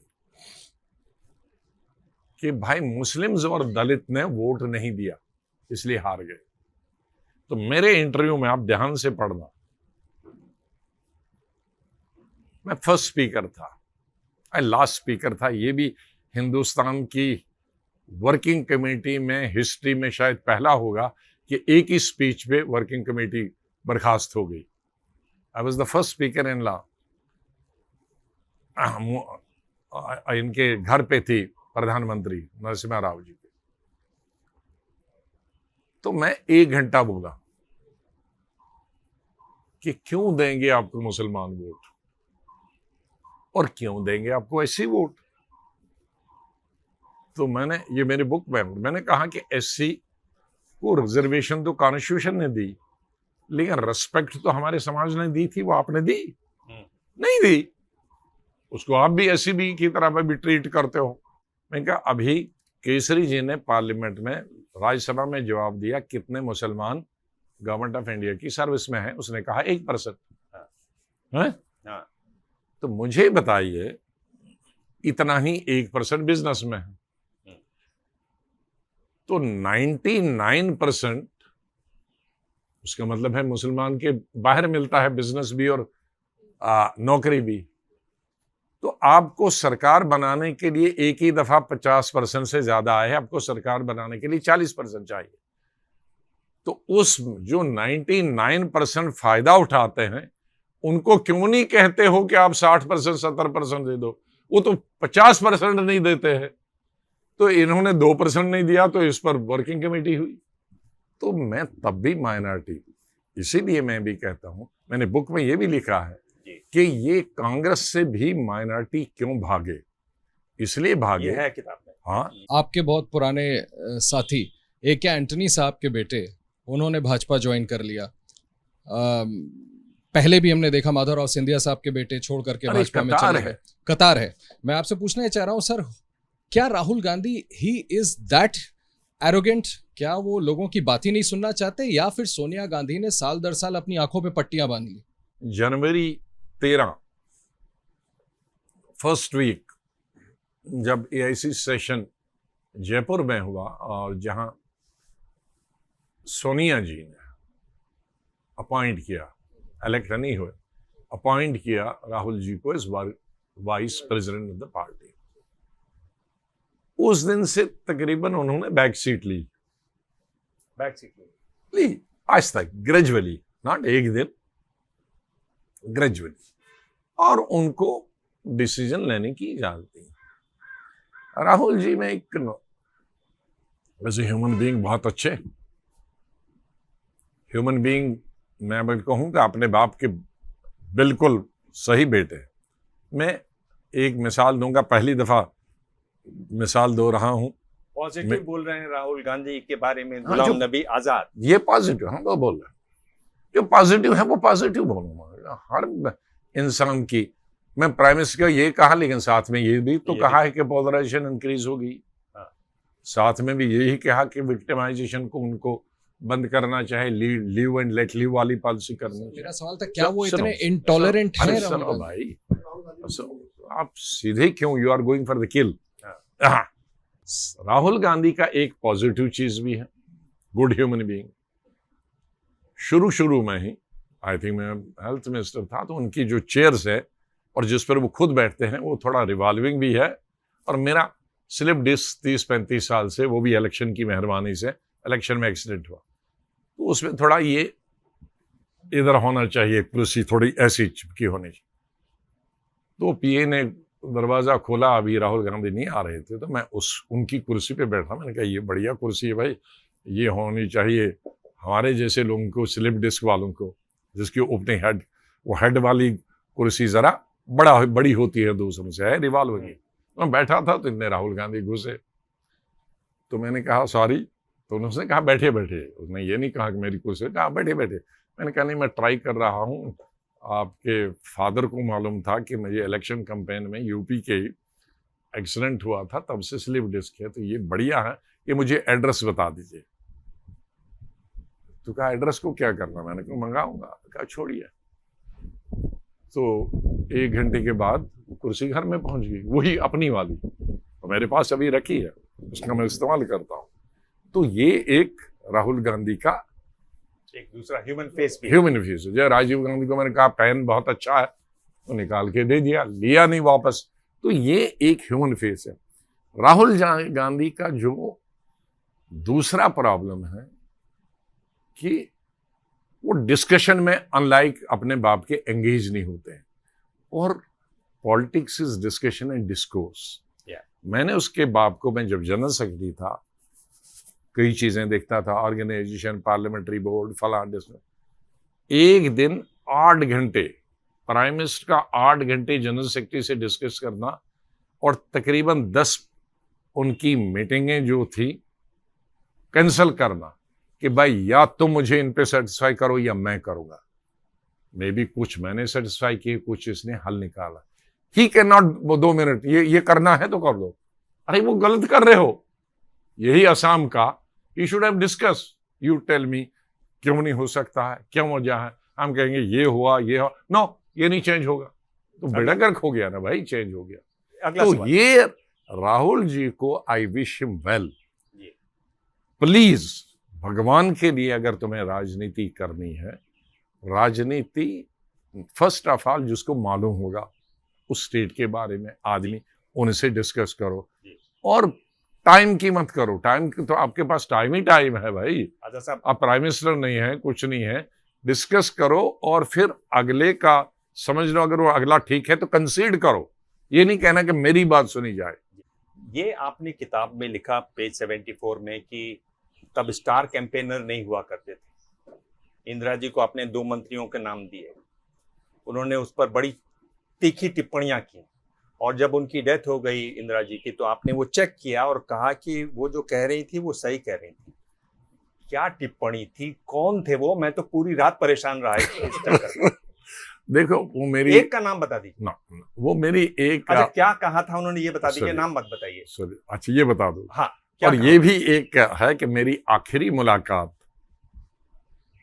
कि भाई मुस्लिम्स और दलित ने वोट नहीं दिया इसलिए हार गए। तो मेरे इंटरव्यू में आप ध्यान से पढ़ना, मैं फर्स्ट स्पीकर था, लास्ट स्पीकर था। ये भी हिंदुस्तान की वर्किंग कमेटी में हिस्ट्री में शायद पहला होगा कि एक ही स्पीच पे वर्किंग कमेटी बर्खास्त हो गई। I was the first speaker in law. इनके घर पे थी प्रधानमंत्री नरसिम्हा राव जी के, तो मैं 1 घंटा बोला कि क्यों देंगे आपको मुसलमान वोट, और क्यों देंगे आपको एससी वोट। तो मैंने, ये मेरी बुक में मैंने कहा कि एससी को रिजर्वेशन तो कॉन्स्टिट्यूशन ने दी, लेकिन रिस्पेक्ट तो हमारे समाज ने दी थी, वो आपने दी नहीं दी। उसको आप भी एससी भी की तरह भी ट्रीट करते हो। मैंने कहा अभी केसरी जी ने पार्लियामेंट में, राज्यसभा में जवाब दिया कितने मुसलमान गवर्नमेंट ऑफ इंडिया की सर्विस में है, उसने कहा 1%। तो मुझे बताइए, इतना ही 1% बिजनेस में है, तो 99% उसका मतलब है मुसलमान के बाहर मिलता है बिजनेस भी और नौकरी भी। तो आपको सरकार बनाने के लिए एक ही दफा 50% से ज्यादा आए, आपको सरकार बनाने के लिए 40% चाहिए। तो उस जो 99% फायदा उठाते हैं, उनको क्यों नहीं कहते हो कि आप 60% 70% दे दो? वो तो 50% नहीं देते हैं। तो इन्होंने 2% नहीं दिया, तो इस पर वर्किंग कमेटी हुई। तो मैं तब भी माइनॉरिटी, इसीलिए मैं भी कहता हूं, मैंने बुक में ये भी लिखा है कि ये कांग्रेस से भी माइनॉरिटी क्यों भागे, इसलिए भागे। ये है किताब में। हाँ, आपके बहुत पुराने साथी AK एंटनी साहब के बेटे, उन्होंने भाजपा ज्वाइन कर लिया। पहले भी हमने देखा माधवराव सिंधिया साहब के बेटे छोड़ करके भाजपा में चले गए। कतार है। मैं आपसे पूछना चाह रहा हूं सर, क्या Rahul Gandhi he is that arrogant? क्या वो लोगों की बात ही नहीं सुनना चाहते, या फिर सोनिया गांधी ने साल दर साल अपनी आंखों पे पट्टियां बांध ली? जनवरी 13 फर्स्ट वीक जब एआईसी सेशन जयपुर में हुआ और जहां सोनिया जी ने अपॉइंट किया, इलेक्ट नहीं हुए, अपॉइंट किया राहुल जी को इस बार vice president of the party, उस दिन से तकरीबन उन्होंने बैक सीट ली आज तक, ग्रेजुअली, नॉट एक दिन, ग्रेजुअली, और उनको डिसीजन लेने की इजाजत दी। राहुल जी में एक वैसे ह्यूमन बीइंग बहुत अच्छे, ह्यूमन बीइंग मैं अगर कहूँ कि अपने बाप के बिल्कुल सही बेटे। मैं एक मिसाल दूंगा, पहली दफा मिसाल दो रहा हूं। पॉजिटिव बोल रहे हैं राहुल गांधी के बारे में, गुलाम नबी आजाद, ये पॉजिटिव हम वो बोल रहे हैं, जो पॉजिटिव है वो पॉजिटिव बोलूंगा। हर इंसान की, मैं प्राइम मिनिस्टर का ये कहा, लेकिन साथ में ये भी तो कहा है कि पोलराइजेशन इंक्रीज होगी, साथ में भी यही कहा कि विक्टिमाइजेशन को उनको बंद करना चाहे, लीव एंड लेट लीव वाली पॉलिसी करनी। मेरा सवाल था क्या वो इतने इंटॉलरेंट है? सुनो भाई, आप सीधे क्यों, you are going for the kill. Rahul Gandhi का एक पॉजिटिव चीज भी है, गुड ह्यूमन बीइंग। शुरू में ही, आई थिंक मैं हेल्थ मिनिस्टर था, तो उनकी जो चेयर्स है और जिस पर वो खुद बैठते हैं वो थोड़ा रिवॉल्विंग भी है, और मेरा स्लिप डिस्क 30-35 साल से, वो भी इलेक्शन की मेहरबानी से, इलेक्शन में एक्सीडेंट हुआ तो उसमें थोड़ा ये इधर होना चाहिए, कुर्सी थोड़ी ऐसी चिपकी होनी चाहिए। तो पीए ने दरवाजा खोला, अभी राहुल गांधी नहीं आ रहे थे, तो मैं उनकी कुर्सी पे बैठा। मैंने कहा ये बढ़िया कुर्सी है भाई, ये होनी चाहिए हमारे जैसे लोगों को, स्लिप डिस्क वालों को, जिसकी ओपनिंग हेड, वो हेड वाली कुर्सी जरा बड़ी होती है दूसरों से, है रिवॉल्वर की। मैं बैठा था तो इतने राहुल गांधी घुसे, तो मैंने कहा सॉरी, तो उन्होंने कहा बैठे बैठे, उसने ये नहीं कहा कि मेरी कुर्सी, कहा बैठे बैठे। मैंने कहा नहीं, मैं ट्राई कर रहा हूँ, आपके फादर को मालूम था कि मुझे इलेक्शन कैंपेन में यूपी के एक्सीडेंट हुआ था, तब से स्लिप डिस्क है, तो ये बढ़िया है, ये मुझे एड्रेस बता दीजिए। तो कहा एड्रेस को क्या करना, मैंने कहा मंगाऊंगा। कहा छोड़िए। तो 1 घंटे के बाद कुर्सी घर में पहुंच गई, वही अपनी वाली, तो मेरे पास अभी रखी है, उसका मैं इस्तेमाल करता हूँ। तो ये एक राहुल गांधी का एक दूसरा ह्यूमन फेस भी, ह्यूमन फेस है। जय राजीव गांधी को मैंने कहा पेन बहुत अच्छा है, तो निकाल के दे दिया, लिया नहीं वापस। तो ये एक ह्यूमन फेस है। राहुल गांधी का जो दूसरा प्रॉब्लम है कि वो डिस्कशन में अनलाइक अपने बाप के एंगेज नहीं होते हैं, और politics is discussion and discourse. मैंने उसके बाप को, मैं जब जनरल सेक्रेटरी था, कई चीजें देखता था, ऑर्गेनाइजेशन, पार्लियामेंट्री बोर्ड, फला, एक दिन 8 घंटे प्राइम मिनिस्टर का 8 घंटे जनरल सेक्रेटरी से डिस्कस करना, और तकरीबन 10 उनकी मीटिंगें जो थी कैंसिल करना कि भाई या तुम मुझे इन पे सेटिस्फाई करो या मैं करूंगा। मे बी कुछ मैंने सेटिस्फाई किए, कुछ इसने हल निकाला। ही कैन नॉट, 2 मिनट ये करना है तो कर दो। अरे वो गलत कर रहे हो। यही असम का, you should have discuss, you tell me क्यों नहीं हो सकता है, क्यों वजह है। हम कहेंगे ये हुआ, नो ये नहीं चेंज होगा, तो बेड़ा गर्क हो गया ना भाई, चेंज हो गया। अगला तो सवाल। ये राहुल जी को I wish him well. Please, भगवान के लिए अगर तुम्हें राजनीति करनी है, राजनीति फर्स्ट ऑफ ऑल जिसको मालूम होगा उस स्टेट के बारे में आदमी, उनसे डिस्कस करो, और टाइम की मत करो। टाइम तो आपके पास टाइम ही टाइम है भाई। आजाद साहब, आप प्राइम मिनिस्टर नहीं है, कुछ नहीं है, डिस्कस करो और फिर अगले का समझ लो, अगर वो अगला ठीक है तो कंसीड करो। ये नहीं कहना कि मेरी बात सुनी जाए। ये आपने किताब में लिखा पेज 74 में कि तब स्टार कैंपेनर नहीं हुआ करते थे। इंदिरा जी को आपने 2 मंत्रियों के नाम दिए, उन्होंने उस पर बड़ी तीखी टिप्पणियां की, और जब उनकी डेथ हो गई इंदिरा जी की, तो आपने वो चेक किया और कहा कि वो जो कह रही थी वो सही कह रही थी। क्या टिप्पणी थी, कौन थे वो? मैं तो पूरी रात परेशान रहा इस चक्कर में। देखो, वो मेरी एक का नाम बता दीजिए। ना, वो मेरी एक अच्छा, क्या कहा था उन्होंने, ये बता दीजिए, Sorry. नाम मत बताइए। अच्छा ये बता दो। हाँ, क्या और कहा? ये भी एक है कि मेरी आखिरी मुलाकात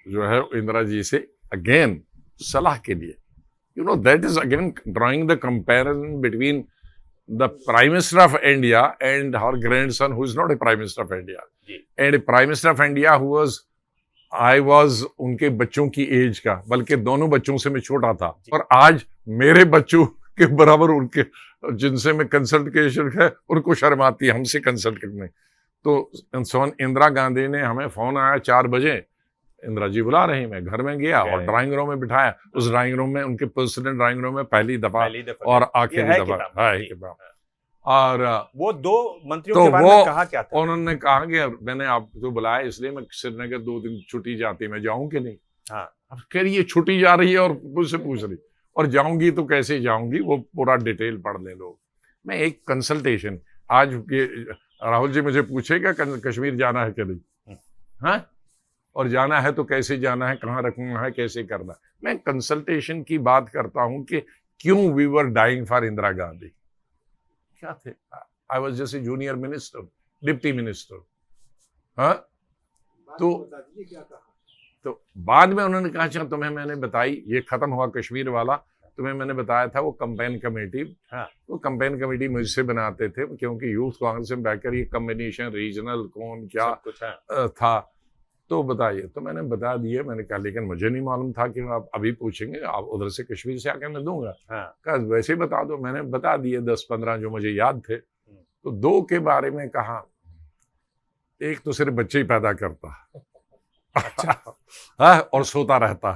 जो है इंदिरा जी से, अगेन सलाह के लिए, that is again drawing the comparison between the Prime Minister of India and her grandson, who is not a Prime Minister of India, and a Prime Minister of India who was, I was उनके बच्चों की as का, बल्कि दोनों बच्चों से मैं छोटा था, और आज मेरे बच्चों के बराबर उनके जिनसे मैं कंसल्टेशन है उनको शर्म आती है हमसे कंसल्ट करने। तो इंदिरा गांधी ने हमें फोन आया 4 बजे, इंदिरा जी बुला रही, मैं घर में गया और ड्राइंग रूम में बिठाया। उस ड्राइंग रूम में, उनके प्रेसिडेंट ड्राइंग रूम में पहली दफा और आखिरी दफा है किताब। और वो 2 मंत्रियों के बारे में कहा क्या था? उन्होंने कहा कि मैंने आपको बुलाया इसलिए मैं श्रीनगर 2 दिन छुट्टी जाती, मैं जाऊं कि नहीं। हाँ, अब कह रही है छुट्टी जा रही है और मुझसे पूछ रही, और जाऊंगी तो कैसे जाऊंगी, वो पूरा डिटेल पढ़ ले लो। मैं एक कंसल्टेशन, आज के राहुल जी मुझे पूछेगा कश्मीर जाना है कि नहीं, हाँ, और जाना है तो कैसे जाना है, कहाँ रखना है, कैसे करना है। मैं कंसल्टेशन की बात करता हूं कि क्यों we were dying for Indira Gandhi. क्या थे, आई वॉज जैसे जूनियर मिनिस्टर, डिप्टी मिनिस्टर, हाँ। तो बाद में उन्होंने कहा अच्छा तुम्हें मैंने बताई, ये खत्म हुआ कश्मीर वाला, तुम्हें मैंने बताया था वो कंपेन कमेटी, हाँ, वो कंपेन कमेटी मुझसे बनाते थे, क्योंकि यूथ कांग्रेस में बैठकर ये कॉम्बिनेशन रीजनल कौन क्या कुछ था, तो बताइए। तो मैंने बता दिया, मैंने कहा लेकिन मुझे नहीं मालूम था कि आप अभी पूछेंगे, आप उधर से कश्मीर से आकर मैं दूंगा। हाँ, कहा वैसे ही बता दो। मैंने बता दिए 10-15 जो मुझे याद थे। तो 2 के बारे में कहा, एक तो सिर्फ बच्चे ही पैदा करता हाँ, और सोता रहता।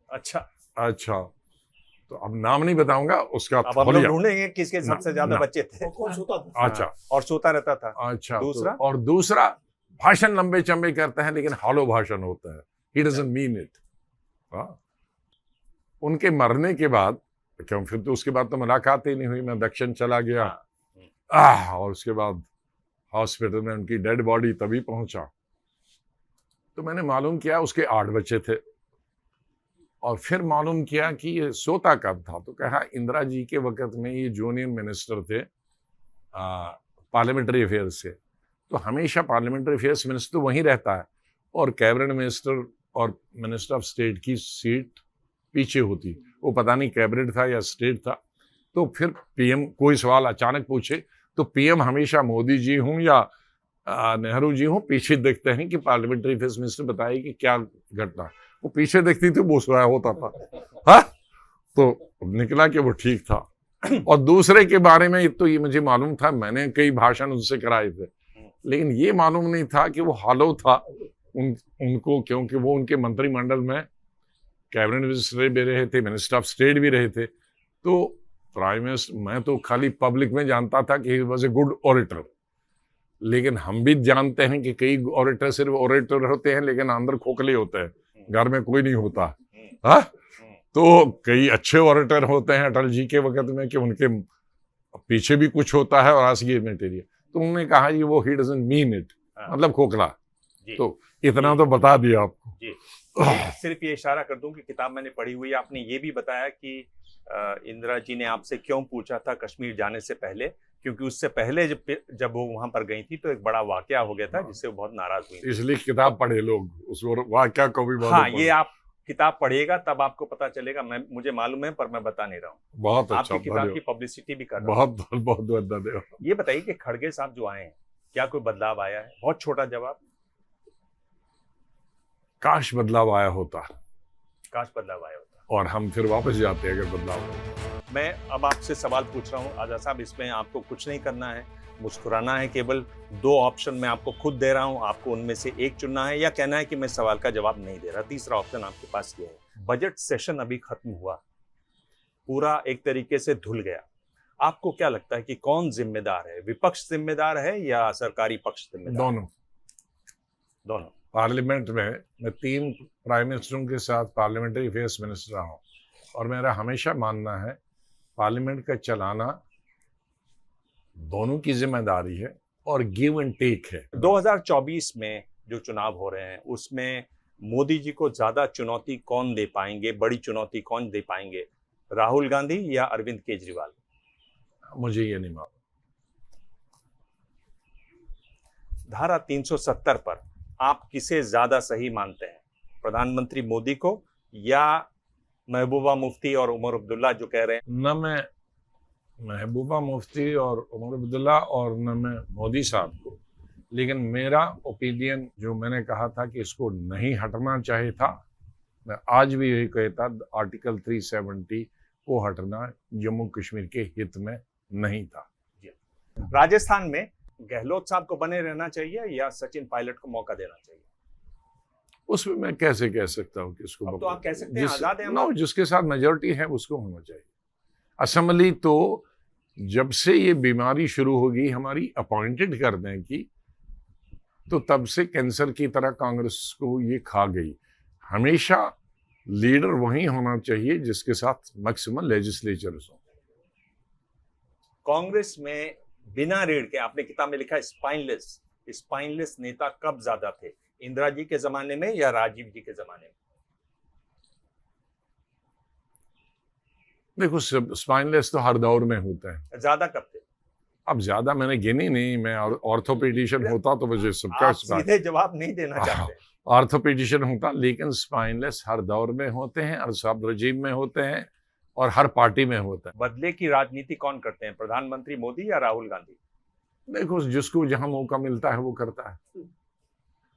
अच्छा, तो अब नाम नहीं बताऊंगा उसका, अब हम लोग ढूंढेंगे किसके सबसे ज्यादा बच्चे थे। अच्छा, और सोता रहता था। अच्छा, दूसरा, और दूसरा भाषण लंबे चंबे करते हैं लेकिन हॉलो भाषण होता है, ही डजंट मीन इट। उनके मरने के बाद, क्यों फिर तो उसके बाद तो मुलाकात ही नहीं हुई, मैं दक्षिण चला गया, और उसके बाद हॉस्पिटल में उनकी डेड बॉडी तभी पहुंचा। तो मैंने मालूम किया उसके 8 बच्चे थे, और फिर मालूम किया कि ये सोता कब था। तो कहा इंदिरा जी के वक्त में ये जूनियर मिनिस्टर थे पार्लियामेंट्री अफेयर्स से, तो हमेशा पार्लियामेंट्री अफेयर्स मिनिस्टर वहीं रहता है, और कैबिनेट मिनिस्टर और मिनिस्टर ऑफ स्टेट की सीट पीछे होती। वो पता नहीं कैबिनेट था या स्टेट था। तो फिर पीएम कोई सवाल अचानक पूछे तो पीएम हमेशा मोदी जी हूँ या नेहरू जी हूँ पीछे देखते हैं कि पार्लियामेंट्री अफेयर्स मिनिस्टर बताए कि क्या घटना। वो पीछे देखती थी, वो सोया होता था। हाँ, तो निकला कि वो ठीक था। और दूसरे के बारे में तो ये मुझे मालूम था, मैंने कई भाषण उनसे कराए थे, लेकिन ये मालूम नहीं था कि वो हॉलो था उनको, क्योंकि वो उनके मंत्रिमंडल में कैबिनेट मिनिस्टर भी रहे थे, मिनिस्टर ऑफ स्टेट भी रहे थे। तो प्राइम मिनिस्टर, मैं तो खाली पब्लिक में जानता था कि he was a good orator, लेकिन हम भी जानते हैं कि कई ऑरेटर सिर्फ ऑरेटर होते हैं लेकिन अंदर खोखले होते हैं, घर में कोई नहीं होता। हाँ, तो कई अच्छे ऑरेटर होते हैं अटल जी के वक्त में कि उनके पीछे भी कुछ होता है और आसगी मटेरियल। तो उन्होंने कहा जी वो ही डजंट मीन इट, मतलब खोखला। तो इतना तो बता दिया आपको जी। सिर्फ ये इशारा कर दूं कि किताब मैंने पढ़ी हुई है। आपने ये भी बताया कि इंदिरा जी ने आपसे क्यों पूछा था कश्मीर जाने से पहले, क्योंकि उससे पहले जब वो वहां पर गई थी तो एक बड़ा वाकया हो गया था जिससे वो बहुत नाराज हुई, इसलिए किताब पढ़े लोग उस वाकया को भी। हाँ, ये आप किताब पढ़िएगा तब आपको पता चलेगा। मुझे मालूम है पर मैं बता नहीं रहा हूँ। बहुत अच्छा, आपकी किताब की पब्लिसिटी भी कर रहा हूँ। बहुत धन्यवाद। ये बताइए कि खड़गे साहब जो आए हैं, क्या कोई बदलाव आया है? बहुत छोटा जवाब। काश बदलाव आया होता, काश बदलाव आया होता, और हम फिर वापस जाते अगर बदलाव होता। मैं अब आपसे सवाल पूछ रहा हूँ आजाद साहब, इसमें आपको कुछ नहीं करना है, मुस्कुराना है केवल। 2 ऑप्शन मैं आपको खुद दे रहा हूं, आपको उनमें से एक चुनना है या कहना है कि मैं सवाल का जवाब नहीं दे रहा। तीसरा ऑप्शन आपके पास ये है। बजट सेशन अभी खत्म हुआ, पूरा एक तरीके से धुल गया। आपको क्या लगता है कि कौन जिम्मेदार है? विपक्ष जिम्मेदार है या सरकारी पक्ष जिम्मेदार? दोनों। पार्लियामेंट में मैं 3 प्राइम मिनिस्टरों के साथ पार्लियामेंट्री अफेयर्स मिनिस्टर रहा हूँ, और मेरा हमेशा मानना है पार्लियामेंट का चलाना दोनों की जिम्मेदारी है और गिव एंड टेक है। 2024 में जो चुनाव हो रहे हैं उसमें मोदी जी को ज्यादा चुनौती कौन दे पाएंगे, बड़ी चुनौती कौन दे पाएंगे, राहुल गांधी या अरविंद केजरीवाल? मुझे ये नहीं मालूम। धारा 370 पर आप किसे ज्यादा सही मानते हैं, प्रधानमंत्री मोदी को या महबूबा मुफ्ती और उमर अब्दुल्ला जो कह रहे हैं? न मैं महबूबा मुफ्ती और उमर अब्दुल्ला और न मैं मोदी साहब को, लेकिन मेरा ओपिनियन जो मैंने कहा था कि इसको नहीं हटना चाहिए था, मैं आज भी यही कहता, आर्टिकल 370 को हटना जम्मू कश्मीर के हित में नहीं था। राजस्थान में गहलोत साहब को बने रहना चाहिए या सचिन पायलट को मौका देना चाहिए? उसमें मैं कैसे कह सकता हूँ किसको? अब तो आप कह सकते हैं आजाद है, नो, जिसके साथ मेजोरिटी है उसको होना चाहिए। असेंबली तो जब से ये बीमारी शुरू होगी हमारी अपॉइंटेड करने की, तो तब से कैंसर की तरह कांग्रेस को ये खा गई। हमेशा लीडर वही होना चाहिए जिसके साथ मैक्सिमम लेजिस्लेचर्स हो। कांग्रेस में बिना रीढ़ के, आपने किताब में लिखा स्पाइनलेस नेता कब ज्यादा थे, इंदिरा जी के जमाने में या राजीव जी के जमाने में? देखो, स्पाइनलेस तो हर दौर में होता है। ज्यादा कब थे? अब ज्यादा मैंने गिनी नहीं, मैं ऑर्थोपेडिशियन होता तो मुझे सबका आप सीधे जवाब नहीं देना चाहते। ऑर्थोपेडिशियन होता, लेकिन स्पाइनलेस हर दौर में होते हैं, हर सब रजीम में होते हैं और हर पार्टी में होता है। बदले की राजनीति कौन करते हैं, प्रधानमंत्री मोदी या राहुल गांधी? देखो, जिसको जहां मौका मिलता है वो करता है।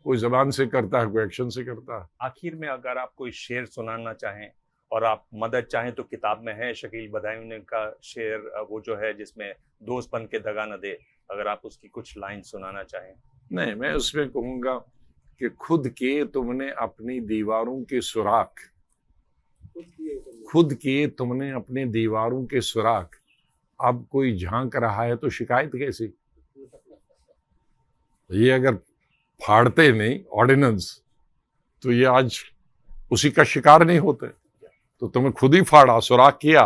कोई जबान से करता है, कोई एक्शन से करता है। आखिर में अगर आप कोई शेर सुनाना चाहें और आप मदद चाहें तो किताब में है शकील बदायूं का शेर, वो जो है जिसमें दोस्त बन के दगा न दे, अगर आप उसकी कुछ लाइन सुनाना चाहें। नहीं, मैं उसमें कहूंगा कि खुद किए तुमने अपनी दीवारों के सुराख, खुद किए तुमने अपनी दीवारों के सुराख, अब कोई झांक रहा है तो शिकायत कैसी? ये अगर फाड़ते नहीं ऑर्डिनेंस तो ये आज उसी का शिकार नहीं होते। तो तुम्हें खुद ही फाड़ा, सुराख किया,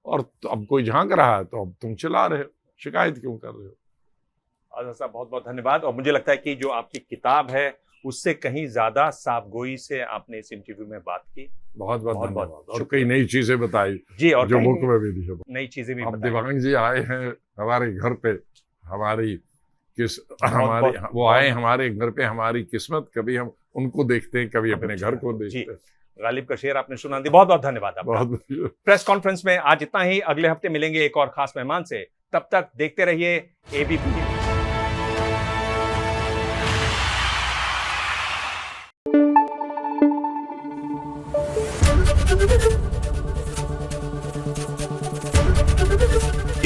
और अब कोई झांक रहा है तो अब तुम चला रहे हो, शिकायत क्यों कर रहे हो? आजाद साहब बहुत बहुत धन्यवाद। और मुझे लगता है कि जो आपकी किताब है उससे कहीं ज्यादा साफगोई से आपने इस इंटरव्यू में बात की। बहुत बहुत धन्यवाद। और कई नई चीजें बताई जी, और जो बुक में भी दी, नई चीजें भी अब दिवांग जी आए हैं हमारे घर पे, हमारी वो आए हमारे घर पे, हमारी किस्मत, कभी हम उनको देखते हैं, कभी अपने घर को देखते हैं। गालिब का शेर आपने सुना दी, बहुत बहुत धन्यवाद आपका। बहुत प्रेस कॉन्फ्रेंस में आज इतना ही, अगले हफ्ते मिलेंगे एक और खास मेहमान से। तब तक देखते रहिए एबीपी।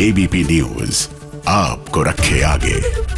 एबीपी न्यूज आपको रखे आगे।